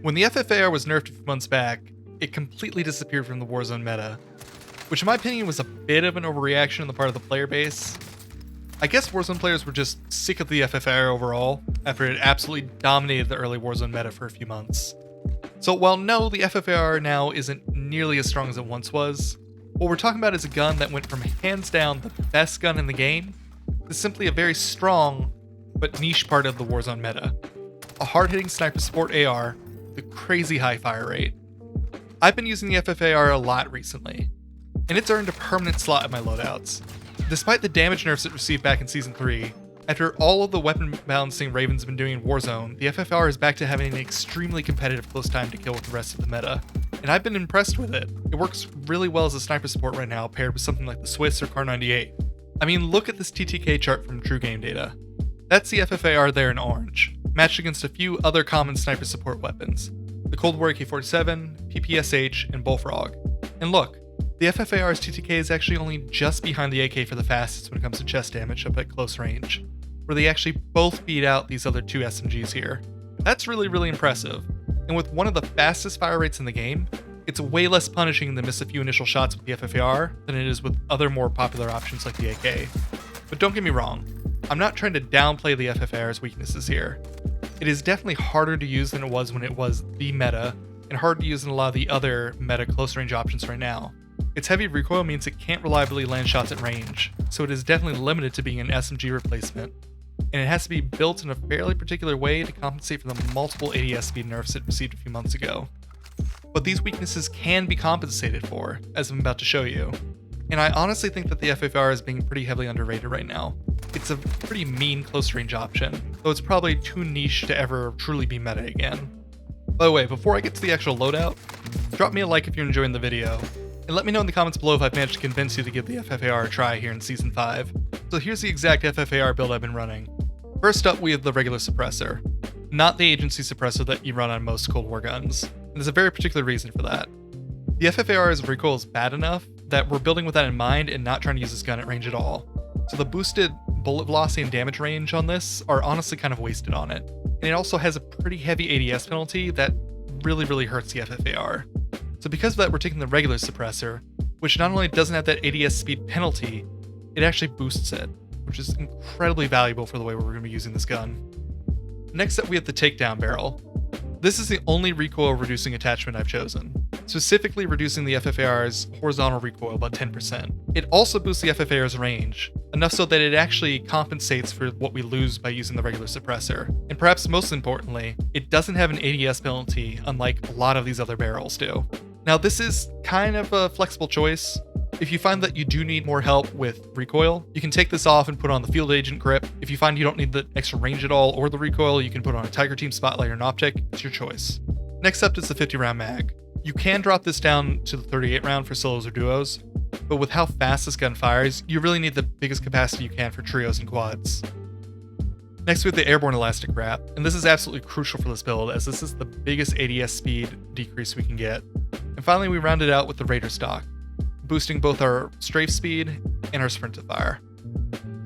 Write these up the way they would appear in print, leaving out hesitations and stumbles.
When the FFAR was nerfed a few months back, it completely disappeared from the Warzone meta, which in my opinion was a bit of an overreaction on the part of the player base. I guess Warzone players were just sick of the FFAR overall, after it absolutely dominated the early Warzone meta for a few months. So while no, the FFAR now isn't nearly as strong as it once was, what we're talking about is a gun that went from hands down the best gun in the game to simply a very strong but niche part of the Warzone meta. A hard-hitting sniper support AR with a crazy high fire rate. I've been using the FFAR a lot recently, and it's earned a permanent slot in my loadouts. Despite the damage nerfs it received back in Season 3, after all of the weapon balancing Raven's been doing in Warzone, the FFAR is back to having an extremely competitive close time to kill with the rest of the meta, and I've been impressed with it. It works really well as a sniper support right now, paired with something like the Swiss or Kar 98. I mean, look at this TTK chart from True Game Data. That's the FFAR there in orange, matched against a few other common sniper support weapons, the Cold War AK47, PPSH, and Bullfrog. And look, the FFAR's TTK is actually only just behind the AK for the fastest when it comes to chest damage up at close range, where they actually both beat out these other two SMGs here. That's really impressive, and with one of the fastest fire rates in the game, it's way less punishing to miss a few initial shots with the FFAR than it is with other more popular options like the AK. But don't get me wrong, I'm not trying to downplay the FFAR's weaknesses here. It is definitely harder to use than it was when it was the meta, and hard to use in a lot of the other meta close range options right now. Its heavy recoil means it can't reliably land shots at range, so it is definitely limited to being an SMG replacement, and it has to be built in a fairly particular way to compensate for the multiple ADS speed nerfs it received a few months ago. But these weaknesses can be compensated for, as I'm about to show you, and I honestly think that the FFAR is being pretty heavily underrated right now. It's a pretty mean close range option, though it's probably too niche to ever truly be meta again. By the way, before I get to the actual loadout, drop me a like if you're enjoying the video, and let me know in the comments below if I've managed to convince you to give the FFAR a try here in Season 5. So here's the exact FFAR build I've been running. First up, we have the regular suppressor, not the agency suppressor that you run on most Cold War guns, and there's a very particular reason for that. The FFAR's recoil is bad enough that we're building with that in mind and not trying to use this gun at range at all. So the boosted bullet velocity and damage range on this are honestly kind of wasted on it. And it also has a pretty heavy ADS penalty that really hurts the FFAR. So because of that, we're taking the regular suppressor, which not only doesn't have that ADS speed penalty, it actually boosts it, which is incredibly valuable for the way we're going to be using this gun. Next up, we have the takedown barrel. This is the only recoil reducing attachment I've chosen, specifically reducing the FFAR's horizontal recoil by 10%. It also boosts the FFAR's range, enough so that it actually compensates for what we lose by using the regular suppressor. And perhaps most importantly, it doesn't have an ADS penalty unlike a lot of these other barrels do. Now this is kind of a flexible choice. If you find that you do need more help with recoil, you can take this off and put on the field agent grip. If you find you don't need the extra range at all or the recoil, you can put on a Tiger Team Spotlight or an optic. It's your choice. Next up is the 50 round mag. You can drop this down to the 38 round for solos or duos, but with how fast this gun fires, you really need the biggest capacity you can for trios and quads. Next we have the airborne elastic wrap, and this is absolutely crucial for this build as this is the biggest ADS speed decrease we can get. And finally we round it out with the Raider stock, boosting both our strafe speed and our sprint to fire.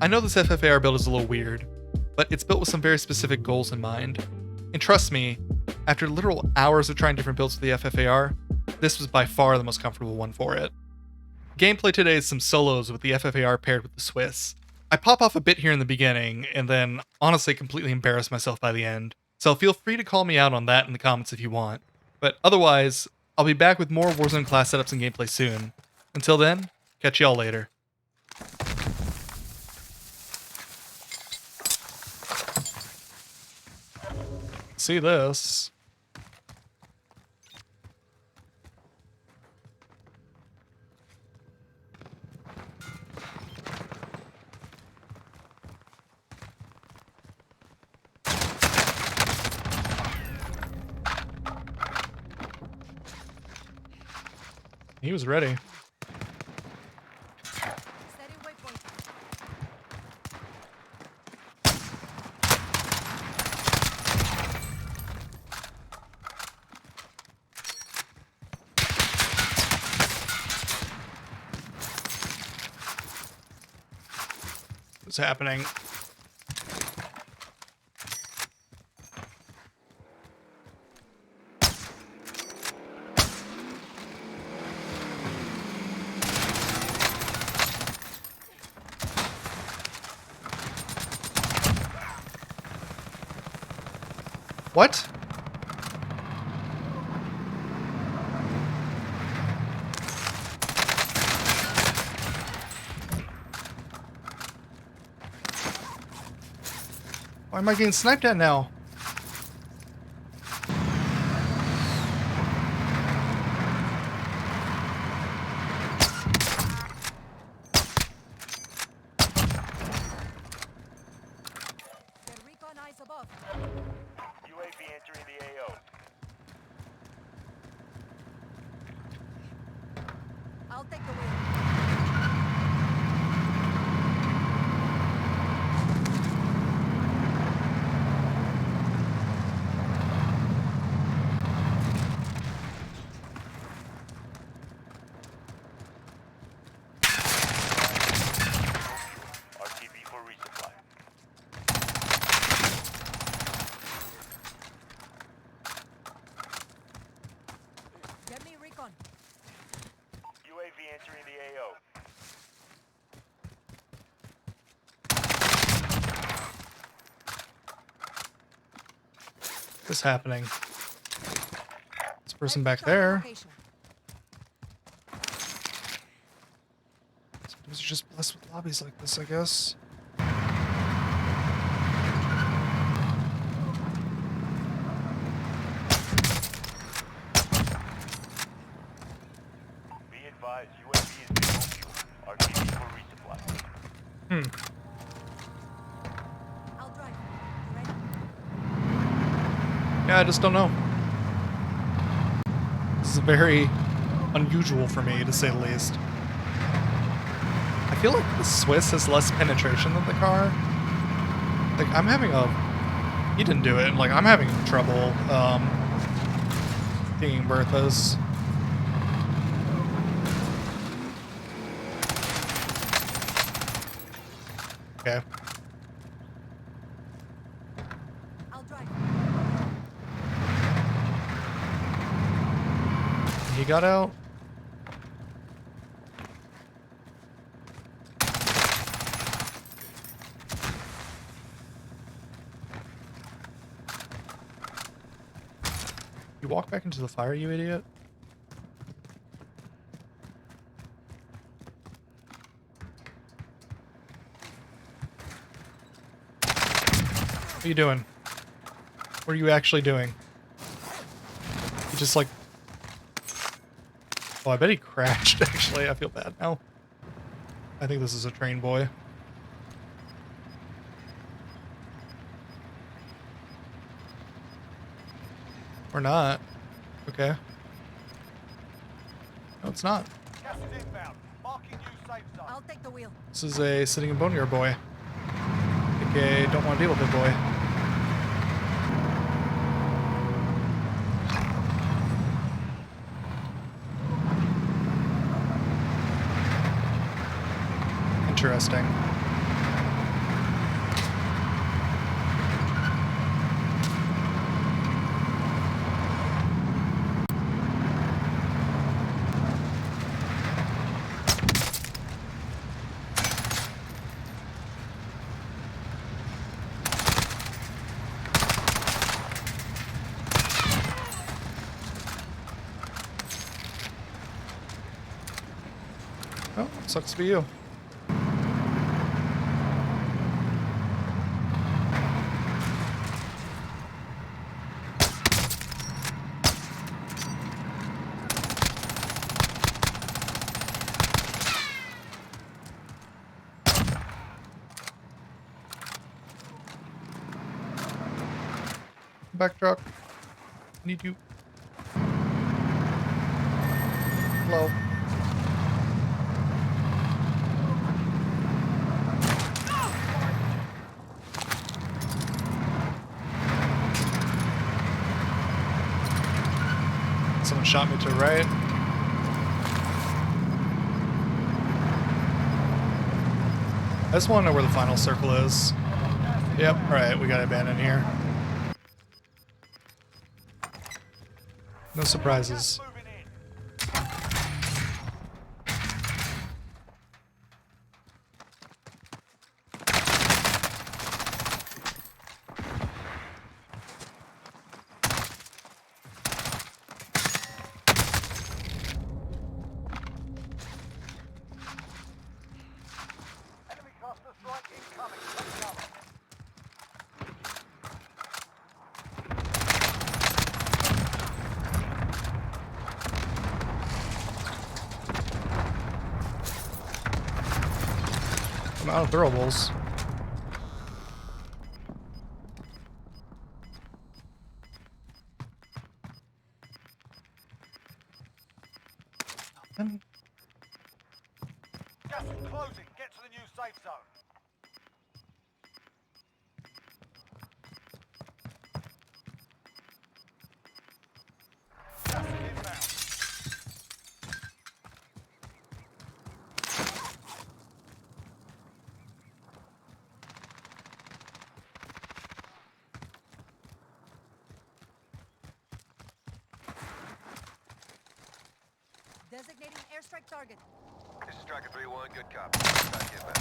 I know this FFAR build is a little weird, but it's built with some very specific goals in mind. And trust me, after literal hours of trying different builds for the FFAR, this was by far the most comfortable one for it. Gameplay today is some solos with the FFAR paired with the Swiss. I pop off a bit here in the beginning, and then honestly completely embarrass myself by the end, so feel free to call me out on that in the comments if you want. But otherwise, I'll be back with more Warzone class setups and gameplay soon. Until then, catch y'all later. See this. He was ready. What's happening? What? Why am I getting sniped at now? UAV entering the AO. I'll take the wheel. RTB for resupply. Get me recon. UAV entering the AO. What's happening? This person back there. Sometimes you're just blessed with lobbies like this, I guess. Be advised, UAV is being fuel. RTB for resupply. I'll drive. You ready? Yeah, I just don't know. This is very unusual for me, to say the least. I feel like the Swiss has less penetration than the car. Like, I'm having a... He didn't do it, and like, I'm having trouble, thinking Berthas. Okay. I'll drive. He got out. You walk back into the fire, you idiot. What are you doing? What are you actually doing? You just like... Oh, I bet he crashed, actually. I feel bad now. I think this is a train boy. Or not. Okay. No, it's not. Gas is inbound. Marking new safe zone. I'll take the wheel. This is a sitting in boneyard boy. Okay, don't want to deal with it, boy. Interesting. Oh, sucks for you. Back truck. Need you. Hello. Someone shot me to the right. I just want to know where the final circle is. Yep, alright, we got abandoned here. No surprises. Moving in. I'm out of throwables. Gas is closing. Get to the new safe zone. Gas is inbound. Designating airstrike target. This is Striker 3-1, good copy. Back inbound.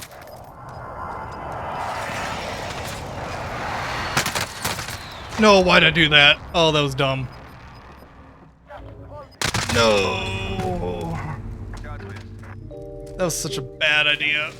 No, why'd I do that? Oh, that was dumb. No. Shots missed. That was such a bad idea.